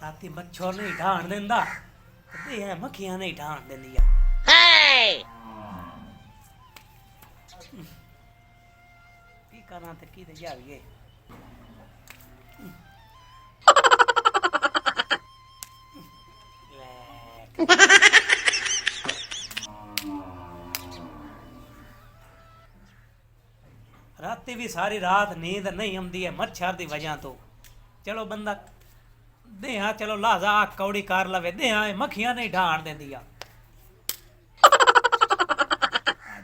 ਰਾਤੀ ਮੱਛਰ ਨਹੀਂ ਢਾਣ ਦਿੰਦਾ ਤੇ ਇਹ ਮੱਖੀਆਂ ਨਹੀਂ ਢਾਣ ਦਿੰਦੀਆਂ। ਕੀ ਕਰਾਂ ਤੇ ਕੀ ਤੇ ਜਾਵੀਏ। ਰਾਤੀ ਵੀ ਸਾਰੀ ਰਾਤ ਨੀਂਦ ਨਹੀਂ ਆਉਂਦੀ ਹੈ ਮੱਛਰ ਦੀ ਵਜ੍ਹਾ ਤੋਂ। ਚਲੋ ਬੰਦਾ ਦੇਹਾਂ ਚਲੋ ਲਾਜ਼ਾ ਕੌੜੀ ਕਰ ਲਵੇ ਦੇਹਾਂ ਇਹ ਮੱਖੀਆਂ ਨਹੀਂ ਢਾਣ ਦਿੰਦੀਆਂ।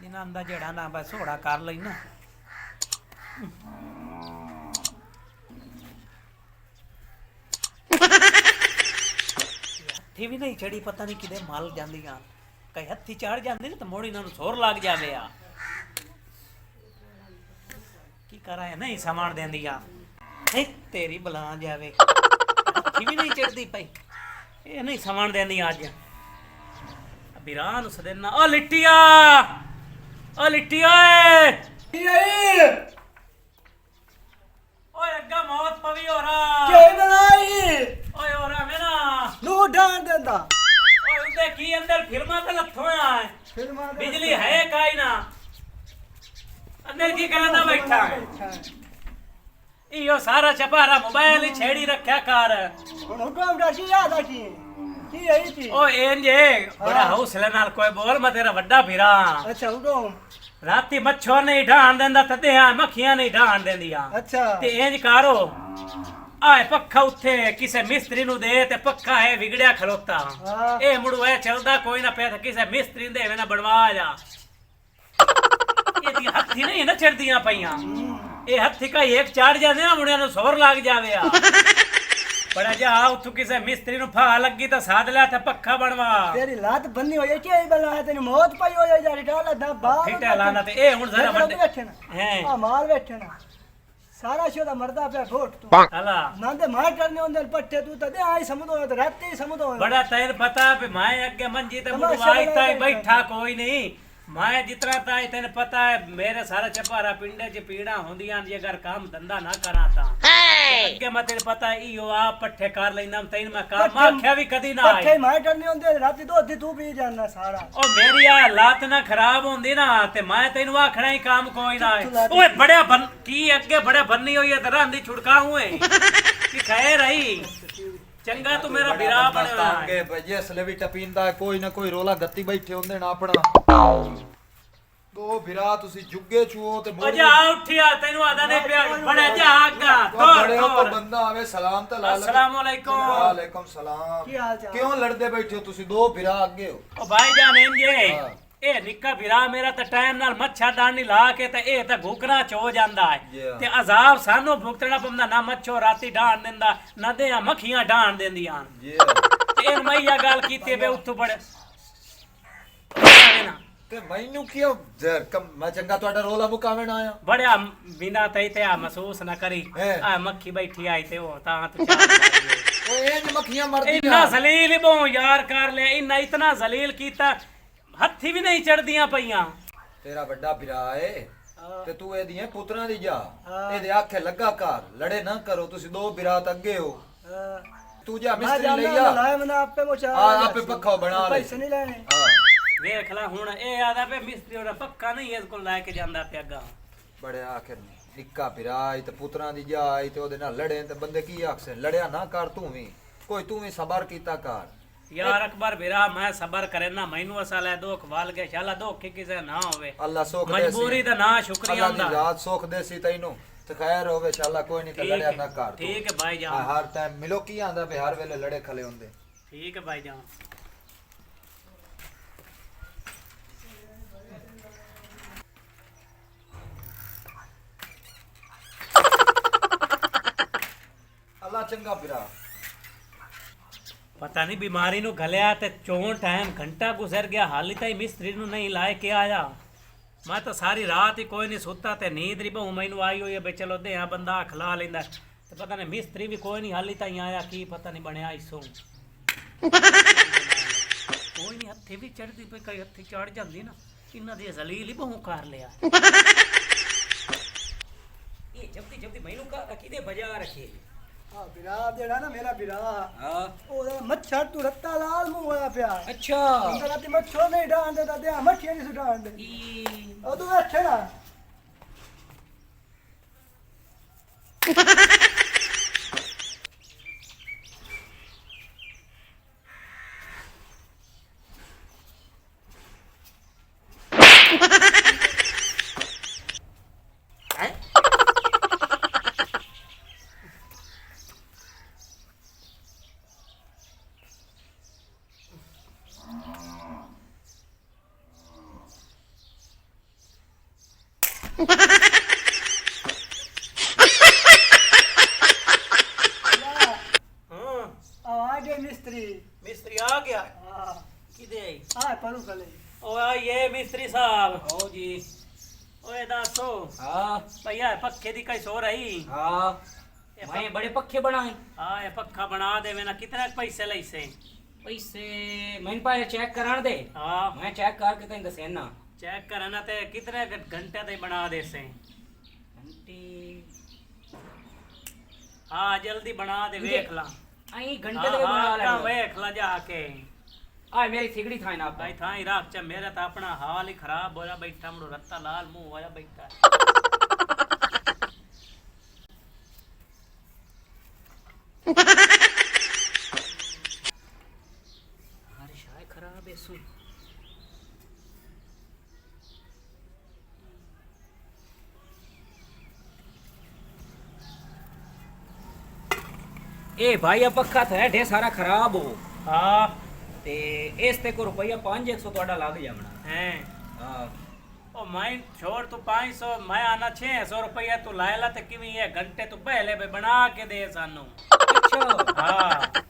ਜਿਨ੍ਹਾਂ ਦਾ ਜਿਹੜਾ ਨਾ ਬਸ ਸੋੜਾ ਕਰ ਲਈ ਨਾ। ਹੱਥੀ ਵੀ ਨਹੀਂ ਚੜੀ ਪਤਾ ਨਹੀਂ ਕਿਤੇ ਮਲ ਜਾਂਦੀਆਂ। ਕਈ ਹੱਥੀ ਚੜ ਜਾਂਦੇ ਨੇ ਤਾਂ ਮੋੜ ਇਹਨਾਂ ਨੂੰ ਸੋਰ ਲੱਗ ਜਾਵੇ ਆ। ਕੀ ਕਰਾਂ ਇਹ ਨਹੀਂ ਸਮਾਨ ਦਿੰਦੀਆਂ। ਤੇਰੀ ਬਲਾ ਜਾਵੇ ਹੱਥੀ ਵੀ ਨਹੀਂ ਚੜਦੀ ਪਈ ਇਹ ਨਹੀਂ ਸਮਾਨ ਦਿੰਦੀਆਂ। ਅੱਜ ਬਿਰਾਂ ਨੂੰ ਸਦਨਾ ਓ ਲਿੱਟੀਆ ਓ ਲਿੱਟੀ ਓਏ ਓਏ ਅੱਗਾ ਮੌਤ ਪਵੀ ਹੋਰਾ ਕੀ ਬਣਾਈ ਓਏ ਹੋਰਾ ਮੇਰਾ ਨੂੰ ਢਾਣ ਦਿੰਦਾ। ਓਏ ਉਹਦੇ ਕੀ ਅੰਦਰ ਫਿਲਮਾਂ ਤੇ ਲੱਥੋਂ ਆ ਫਿਲਮਾਂ ਦੇ ਬਿਜਲੀ ਹੈ ਕਾਈ ਨਾ ਅੰਦਰ ਕੀ ਕਰਦਾ ਬੈਠਾ ਇਹੋ ਸਾਰਾ ਚਪਾਰਾ ਮੋਬਾਈਲ ਹੀ ਛੇੜੀ ਰੱਖਿਆ ਕਰ। ਹੁਣ ਹੁਕਮ ਦਾ ਕੀ ਯਾਦ ਆ ਕੀ ਹੈ ਜੀ। ਓ ਇੰਜੇ ਬੜਾ ਹੌਸਲੇ ਨਾਲ ਕੋਈ ਬੋਲ ਮੈਂ ਤੇਰਾ ਵੱਡਾ ਫਿਰਾ। ਅੱਛਾ ਹੁਕਮ ਰਾਤੀ ਮੱਛਰ ਨਹੀਂ ਢਾਣ ਦਿੰਦਾ ਤੇ ਆ ਮੱਖੀਆਂ ਨਹੀਂ ਢਾਣ ਦਿੰਦੀਆਂ। ਅੱਛਾ ਤੇ ਇੰਜ ਕਰੋ ਆਏ ਪੱਖਾ ਉੱਥੇ ਕਿਸੇ ਮਿਸਤਰੀ ਨੂੰ ਦੇ ਤੇ ਪੱਖਾ ਹੈ ਵਿਗੜਿਆ ਖਲੋਤਾ ਇਹ ਮੁੜੂ ਇਹ ਚੱਲਦਾ ਕੋਈ ਨਾ ਪਿਆ ਕਿਸੇ ਮਿਸਤਰੀ ਦੇ ਨਾ ਬਣਵਾ ਜਾ। ਇਹਦੀ ਹੱਥੀ ਨਹੀਂ ਨਾ ਚੜਦੀਆਂ ਪਈਆਂ ਇਹ ਹੱਥੀ ਕਾ ਇੱਕ ਚੜ ਜਾਂਦੇ ਨਾ ਮੁੰਡਿਆਂ ਨੂੰ ਸੋਰ ਲੱਗ ਜਾਵੇ ਆ। ਬੜਾ ਜਾ ਉੱਥੋਂ ਕਿਸੇ ਮਿਸਤਰੀ ਨੂੰ ਫਾ ਲੱਗੀ ਤਾਂ ਸਾਧ ਲਿਆ ਤੇ ਪੱਖਾ ਬਣਵਾ। ਤੇਰੀ ਲੱਤ ਬੰਨੀ ਹੋਈ ਕਿ ਇਹ ਬਲਾ ਤੈਨੂੰ ਮੌਤ ਪਈ ਹੋਈ ਜਾ ਡਾਲਾ ਦਾ ਬਾਹਰ ਫਿੱਟਾ ਲਾਣਾ ਤੇ ਇਹ ਹੁਣ ਜ਼ਰਾ ਵੱਡੇ ਹੈ ਆ ਮਾਲ ਬੈਠਣਾ ਸਾਰਾ ਸ਼ੋਦਾ ਮਰਦਾ ਪਿਆ ਫੋਟ ਤੂੰ ਹਲਾ ਨਾ ਤੇ ਮਾਰ ਕਰਨੇ ਹੁੰਦੇ ਪੱਠੇ ਤੂੰ ਤਾਂ ਆਈ ਸਮਝੋ ਤੇ ਰਾਤੀ ਸਮਝੋ ਬੜਾ ਤੈਨੂੰ ਪਤਾ ਵੀ ਮੈਂ ਅੱਗੇ ਮੰਜੀ ਤੇ ਮੁੜਵਾਈ ਤਾਈ ਬੈਠਾ ਕੋਈ ਨਹੀਂ ਮੈਂ ਜਿਤਨਾ ਤਾਈ ਤੈਨੂੰ ਪਤਾ ਹੈ ਮੇਰੇ ਸਾਰਾ ਚਪਾਰਾ ਪਿੰਡੇ 'ਚ ਪੀੜਾ ਹੁੰਦੀਆਂ ਜੇ ਅਗਰ ਕੰਮ ਧੰਦਾ ਨਾ ਕਰਾਂ ਤਾਂ ਅੱਗੇ ਮੈਂ ਤੈਨੂੰ ਪਤਾ ਇਹੋ ਆ ਪੱਠੇ ਕਰ ਲੈਂਦਾ ਤੈਨੂੰ ਮੈਂ ਕੰਮ ਆਖਿਆ ਵੀ ਕਦੀ ਨਾ ਆਏ ਪੱਠੇ ਮਾਰ ਕਰਨੇ ਹੁੰਦੇ ਰਾਤੀ ਦੁੱਧ ਤੂੰ ਪੀ ਜਾਣਾ ਸਾਰਾ। ਉਹ ਮੇਰੀ ਆ ਲੱਤ ਨਾ ਖਰਾਬ ਹੁੰਦੀ ਨਾ ਤੇ ਮੈਂ ਤੈਨੂੰ ਆਖਣਾ ਹੀ ਕੰਮ ਕੋਈ ਨਾ ਆਏ। ਓਏ ਬੜਿਆ ਕੀ ਅੱਗੇ ਬੜਾ ਬੰਨੀ ਹੋਈ ਹੈ ਤੇ ਰਾਂਦੀ ਛੁੜਕਾ ਹੋਏ ਕੀ ਖੈਰ ਆਈ ਚੰਗਾ ਤੂੰ ਮੇਰਾ ਵੀਰਾ ਬਣਿਆ ਅੱਗੇ ਭਈ ਅਸਲੇ ਵੀ ਟਪੀਂਦਾ ਕੋਈ ਨਾ ਕੋਈ ਰੋਲਾ ਗੱਤੀ ਬੈਠੇ ਹੁੰਦੇ ਨਾ ਆਪਣਾ ਦੋ ਵੀਰਾ ਤੁਸੀਂ ਜੁੱਗੇ ਚੂਓ ਤੇ ਓ ਜਾ ਉੱਠਿਆ ਤੈਨੂੰ ਆਦਾ ਨਹੀਂ ਪਿਆ ਬੜਾ ਜਾ ਅੱਗਾ ਬੜੇ ਤੋਰ ਕੋ ਬੰਦਾ ਆਵੇ ਸਲਾਮ ਤਾਂ ਲਾ ਲੈ। अस्सलाम वालेकुम ਵਾਲੇਕਮ ਸਲਾਮ ਕੀ ਹਾਲ ਚਾਲ ਕਿਉਂ ਲੜਦੇ ਬੈਠੇ ਹੋ ਤੁਸੀਂ ਦੋ ਵੀਰਾ ਅੱਗੇ ਹੋ। ਓ ਭਾਈ ਜਾਨ ਇੰਜੇ ਇਹ ਨਿੱਕਾ ਵੀਰਾ ਮੇਰਾ ਤਾਂ ਟਾਈਮ ਨਾਲ ਮੱਛਰ ਦਾਣੀ ਲਾ ਕੇ ਤੇ ਇਹ ਤਾਂ ਘੁਕਣਾ ਚ ਹੋ ਜਾਂਦਾ ਹੈ ਤੇ ਅਜ਼ਾਬ ਸਾਨੂੰ ਭੁਗਤਣਾ ਪੈਂਦਾ ਨਾ ਮੱਛੋ ਰਾਤੀ ਢਾਣ ਦਿੰਦਾ ਨਾ ਦੇ ਮੱਖੀਆਂ ਢਾਣ ਦਿੰਦੀਆਂ ਜੀ ਤੇ ਇਹ ਮੈਂ ਇਹ ਗੱਲ ਕੀਤੀ ਵੇ ਉੱਥੋਂ ਬੜੇ ਤੇ ਮੈਨੂੰ ਕਿਉਂ ਮੈਂ ਚੰਗਾ ਤੁਹਾਡਾ ਰੋਲਾ ਮੁਕਾਵਣ ਆਇਆ ਬੜਿਆ ਬਿਨਾ ਤਈ ਤੇ ਆ ਮਹਿਸੂਸ ਨਾ ਕਰੀ ਆ ਮੱਖੀ ਬੈਠੀ ਆਈ ਤੇ ਉਹ ਤਾਂ ਤੂੰ ਓਏ ਇਹ ਮੱਖੀਆਂ ਮਰਦੀਆਂ ਇੰਨਾ ਜ਼ਲੀਲ ਬੋ ਯਾਰ ਕਰ ਲਿਆ ਇੰਨਾ ਇਤਨਾ ਜ਼ਲੀਲ ਕੀਤਾ ਹੱਥੀ ਵੀ ਨਹੀਂ ਚੜਦੀਆਂ ਪਈਆਂ। ਤੇਰਾ ਵੱਡਾ ਵੀਰਾ ਏ ਤੇ ਤੂੰ ਇਹਦੀਆਂ ਪੁੱਤਰਾਂ ਦੀ ਜਾ ਇਹਦੇ ਆਖੇ ਲੱਗਾ ਕਰ ਲੜੇ ਨਾ ਕਰੋ ਤੁਸੀਂ ਦੋ ਵੀਰਾ ਤਾਂ ਅੱਗੇ ਹੋ ਤੂੰ ਜਾ ਮਿਸਤਰੀ ਲਈ ਆ ਲਾਇਆ ਮੈਂ ਆਪੇ ਮੋਚਾ ਆਪੇ ਪੱਖਾ ਬਣਾ ਲੈ ਪੈਸੇ ਨਹੀਂ ਲੈਣੇ। ਹਾਂ ਵੇਖ ਲੈ ਹੁਣ ਇਹ ਆਦਾ ਪੇ ਮਿਸਤਰੀ ਉਹਦਾ ਪੱਕਾ ਨਹੀਂ ਇਸ ਕੋਲ ਲੈ ਕੇ ਜਾਂਦਾ ਪਿਆ ਗਾ ਬੜੇ ਆਖਿਰ ਨਿੱਕਾ ਵੀਰਾ ਆਈ ਤੇ ਪੁੱਤਰਾਂ ਦੀ ਜਾ ਆਈ ਤੇ ਉਹਦੇ ਨਾਲ ਲੜੇ ਤੇ ਬੰਦੇ ਕੀ ਆਖਸੇ ਲੜਿਆ ਨਾ ਕਰ ਤੂੰ ਵੀ ਕੋਈ ਤੂੰ ਵੀ ਸਬਰ ਕੀਤਾ ਕਰ ਯਾਰ ਅਕਬਰ ਵੀਰਾ ਮੈਂ ਸਬਰ ਕਰੇ ਨਾ ਮੈਨੂੰ ਅਸਲ ਹੈ ਦੁੱਖ ਵਾਲ ਕੇ ਸ਼ਾਲਾ ਦੁੱਖ ਕਿਸੇ ਨਾ ਹੋਵੇ ਅੱਲਾ ਸੁੱਖ ਦੇ ਮਜਬੂਰੀ ਦਾ ਨਾ ਸ਼ੁਕਰੀਆ ਅੱਲਾ ਦੀ ਹੁੰਦਾ ਰਾਤ ਸੁੱਖ ਦੇ ਸੀ ਤੈਨੂੰ ਤੇ ਖੈਰ ਹੋਵੇ ਸ਼ਾਲਾ ਕੋਈ ਨਹੀਂ ਤੇ ਲੜਿਆ ਨਾ ਕਰ ਤੂੰ ਠੀਕ ਹੈ ਭਾਈ ਜਾਨ ਹਰ ਟਾਈਮ ਮਿਲੋ ਕੀ ਆਂਦਾ ਵੀ ਹਰ ਵੇਲੇ ਲੜੇ ਖਲੇ ਹੁੰਦੇ ਠੀਕ ਹੈ ਭਾਈ ਜਾਨ ਅੱਲਾ ਚੰਗਾ ਵੀਰਾ ਪਤਾ ਨਹੀਂ ਬਿਮਾਰੀ ਨੂੰ ਗਲਿਆ ਤੇ ਚੋਂ ਟਾਈਮ ਘੰਟਾ ਗੁਜ਼ਰ ਗਿਆ ਹਾਲੀ ਤਾਈ ਮਿਸਤਰੀ ਨੂੰ ਨਹੀਂ ਲਾਇ ਕੇ ਆਇਆ ਮੈਂ ਤਾਂ ਸਾਰੀ ਰਾਤ ਹੀ ਕੋਈ ਨਹੀਂ ਸੁੱਤਾ ਤੇ ਨੀਂਦ ਨਹੀਂ ਬਹੁ ਮੈਨੂੰ ਆਈ ਹੋਈ ਹੈ ਬਈ ਚਲੋ ਦੇ ਆ ਬੰਦਾ ਖਲਾ ਲੈਂਦਾ ਤੇ ਪਤਾ ਨਹੀਂ ਮਿਸਤਰੀ ਵੀ ਕੋਈ ਨਹੀਂ ਹਾਲੀ ਤਾਈ ਆਇਆ ਕੀ ਪਤਾ ਨਹੀਂ ਬਣਿਆ ਇਸੋਂ ਕੋਈ ਨਹੀਂ ਹੱਥੇ ਵੀ ਚੜਦੀ ਪਈ ਕਈ ਹੱਥੇ ਚੜ ਜਾਂਦੀ ਨਾ ਇਹਨਾਂ ਦੀ ਜ਼ਲੀਲ ਹੀ ਬਹੁ ਕਰ ਲਿਆ ਇਹ ਜਬਦੀ ਮੈਨੂੰ ਕਾ ਕਿਤੇ ਬਜਾ ਰੱਖੇ ਆ ਬਿਰਾ ਜਿਹੜਾ ਨਾ ਮੇਰਾ ਬਿਰਾ ਹਾਂ ਉਹਦਾ ਮੱਛਰ ਤੂੰ ਰੱਤਾ ਲਾਲ ਮੂੰਹ ਹੋਇਆ ਪਿਆ ਅੱਛਾ ਅੰਦਰ ਰਾਤੀ ਮੱਛਰ ਨਹੀਂ ਡਾਂਦੇ ਤਾਂ ਦਿਆ ਮੱਛੀਆਂ ਨਹੀਂ ਸੁਡਾਂਦੇ ਈ ਉਹ ਤੂੰ ਬੈਠੇ ਨਾ ਹਾਂ ਆਵਾਜ਼ ਹੈ ਮਿਸਤਰੀ ਮਿਸਤਰੀ ਆ ਗਿਆ ਹਾਂ ਕਿਦੇ ਆ ਪਰੂ ਕਲੇ ਓਏ ਇਹ ਮਿਸਤਰੀ ਸਾਹਿਬ ਆਓ ਜੀ ਓਏ ਦੱਸੋ ਹਾਂ ਭਈਆ ਪੱਖੇ ਦੀ ਕਈ ਸੋ ਰਹੀ ਹਾਂ ਮੈਂ ਬੜੇ ਪੱਖੇ ਬਣਾਏ ਆ ਇਹ ਪੱਖਾ ਬਣਾ ਦੇਵੇ ਨਾ ਕਿਤਨੇ ਪੈਸੇ ਲਈਸੇ ਪੈਸੇ ਮੈਨੂੰ ਪਾਏ ਚੈੱਕ ਕਰਾਣ ਦੇ ਹਾਂ ਮੈਂ ਚੈੱਕ ਕਰਕੇ ਤੈਨੂੰ ਦੱਸਣਾ ਚੈੱਕ ਕਰਨਾ ਤੇ ਕਿਤਨੇ ਘੰਟੇ ਤੇ ਬਣਾ ਦੇਸੇ ਘੰਟੀ ਹਾਂ ਜਲਦੀ ਬਣਾ ਦੇ ਵੇਖ ਲਾ ਆਈ ਘੰਟੇ ਦੇ ਬਣਾ ਹਾਂ ਲੈਣਾ ਵੇਖ ਲਾ ਜਾ ਕੇ ਆ ਮੇਰੀ ਸਿਗੜੀ ਥਾਂ ਨਾ ਭਾਈ ਥਾਂ ਹੀ ਰੱਖ ਚ ਮੇਰਾ ਤਾਂ ਆਪਣਾ ਹਾਲ ਹੀ ਖਰਾਬ ਹੋਇਆ ਬੈਠਾ ਮੜੋ ਰੱਤਾ ਲਾਲ ਮੂੰਹ ਹੋਇਆ ਬੈਠਾ ਹਰ ਸ਼ਾਇ ਖਰਾਬ ਹੈ ਸੂ ਇਹ ਭਾਈ ਆ ਪੱਖਾ ਤਾਂ ਢੇ ਸਾਰਾ ਖਰਾਬ ਹੋ ਹਾਂ ਤੇ ਇਸ ਤੇ ਕੋ ਰੁਪਈਆ 500 ਤੁਹਾਡਾ ਲੱਗ ਜਾਵਣਾ ਹੈ ਹਾਂ ਉਹ ਮੈਂ ਛੋੜ ਤੂੰ 500 ਮੈਂ ਆਣਾ 600 ਰੁਪਇਆ ਤੂੰ ਲਾਇ ਲਾ ਤੇ ਕਿਵੇਂ ਇਹ ਘੰਟੇ ਤੂੰ ਪਹਿਲੇ ਵੀ ਬਣਾ ਕੇ ਦੇ ਸਾਨੂੰ ਅੱਛਾ ਹਾਂ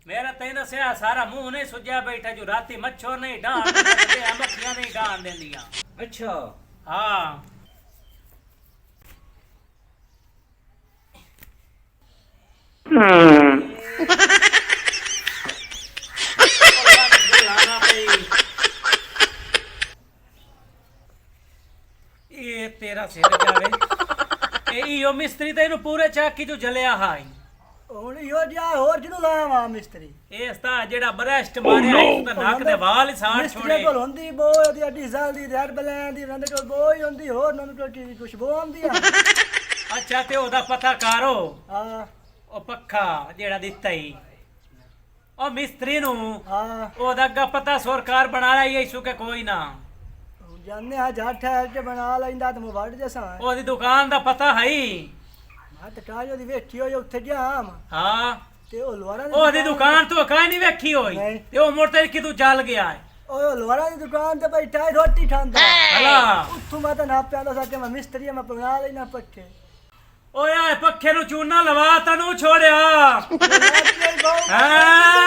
ਮੇਰਾ ਤੈਨੂੰ ਸਿਆ ਸਾਰਾ ਮੂੰਹ ਨਹੀਂ ਸੁੱਜਿਆ ਬੈਠਾ ਜੋ ਰਾਤੀ ਮੱਛਰ ਨਹੀਂ ਢਾਣ ਦਿੰਦੇ ਮੱਖੀਆਂ ਨਹੀਂ ਢਾਣ ਦਿੰਦੀਆਂ ਅੱਛਾ ਹਾਂ ਇਹ ਤੇਰਾ ਸਿਰ ਜਾਵੇ ਇਹ ਈਓ ਮਿਸਤਰੀ ਤੇ ਇਹਨੂੰ ਪੂਰੇ ਚਾਕੀ ਜੋ ਜਲਿਆ ਹਾਈ ਹੁਣ ਇਹੋ ਜਿਹਾ ਹੋਰ ਜਿਹਨੂੰ ਲਾਇਆ ਵਾ ਮਿਸਤਰੀ ਇਸ ਤਾਂ ਜਿਹੜਾ ਬਰੈਸਟ ਮਾਰਿਆ ਇਸ ਦਾ ਨੱਕ ਦੇ ਵਾਲ ਹੀ ਸਾੜ ਮਿਸਤਰੀ ਛੋੜੇ ਕੋਲ ਹੁੰਦੀ ਬੋ ਉਹਦੀ ਅੱਡੀ ਸਾਲ ਦੀ ਰੈਡ ਬਲੈਂਡ ਦੀ ਉਹਨਾਂ ਦੇ ਕੋਲ ਬੋ ਹੀ ਹੁੰਦੀ ਹੋਰ ਉਹਨਾਂ ਕੋਲ ਕੀ ਖੁਸ਼ਬੂ ਆਉਂਦੀ ਆ ਅੱਛਾ ਤੇ ਉਹਦਾ ਪਤਾ ਕਰੋ ਹਾਂ ਉਹ ਪੱਖਾ ਜਿਹੜਾ ਦਿੱਤਾ ਹੀ ਉਹ ਮਿਸਤਰੀ ਨੂੰ ਹਾਂ ਉਹਦਾ ਅੱਗਾ ਪਤਾ ਸਰਕਾਰ ਬਣਾ ਲਈ ਇਸੂ ਕੇ ਕੋਈ ਨਾ ਜਾਣੇ ਆ ਜਾ ਠਹਿਰ ਕੇ ਬਣਾ ਲੈਂਦਾ ਤੇ ਮੈਂ ਵੱਢ ਜਸਾਂ ਉਹਦੀ ਦੁਕਾਨ ਦਾ ਪਤਾ ਹੈ ਹੀ ਮੈਂ ਤਾਂ ਕਾਜੋ ਦੀ ਵੇਖੀ ਹੋਈ ਉੱਥੇ ਜਾਮ ਹਾਂ ਤੇ ਉਹ ਲੋਹਾਰਾਂ ਉਹਦੀ ਦੁਕਾਨ ਤੋਂ ਕਾਹ ਨਹੀਂ ਵੇਖੀ ਹੋਈ ਨਹੀਂ। ਤੇ ਉਹ ਮੋਟਰ ਕਿ ਤੂੰ ਚੱਲ ਗਿਆ ਹੈ ਉਹ ਲੋਹਾਰਾਂ ਦੀ ਦੁਕਾਨ ਤੇ ਬੈਠਾ ਰੋਟੀ ਖਾਂਦਾ ਹਲਾ ਉੱਥੋਂ ਮੈਂ ਤਾਂ ਨਾ ਪਿਆਲਾ ਸੱਚ ਮੈਂ ਮਿਸਤਰੀ ਆ, ਮੈਂ ਬਣਾ ਲੈਣਾ ਪੱਕੇ ਓਏ ਆ ਪੱਖੇ ਨੂੰ ਚੂਨਾ ਲਵਾ ਤੈਨੂੰ ਛੋੜਿਆ ਹਾਂ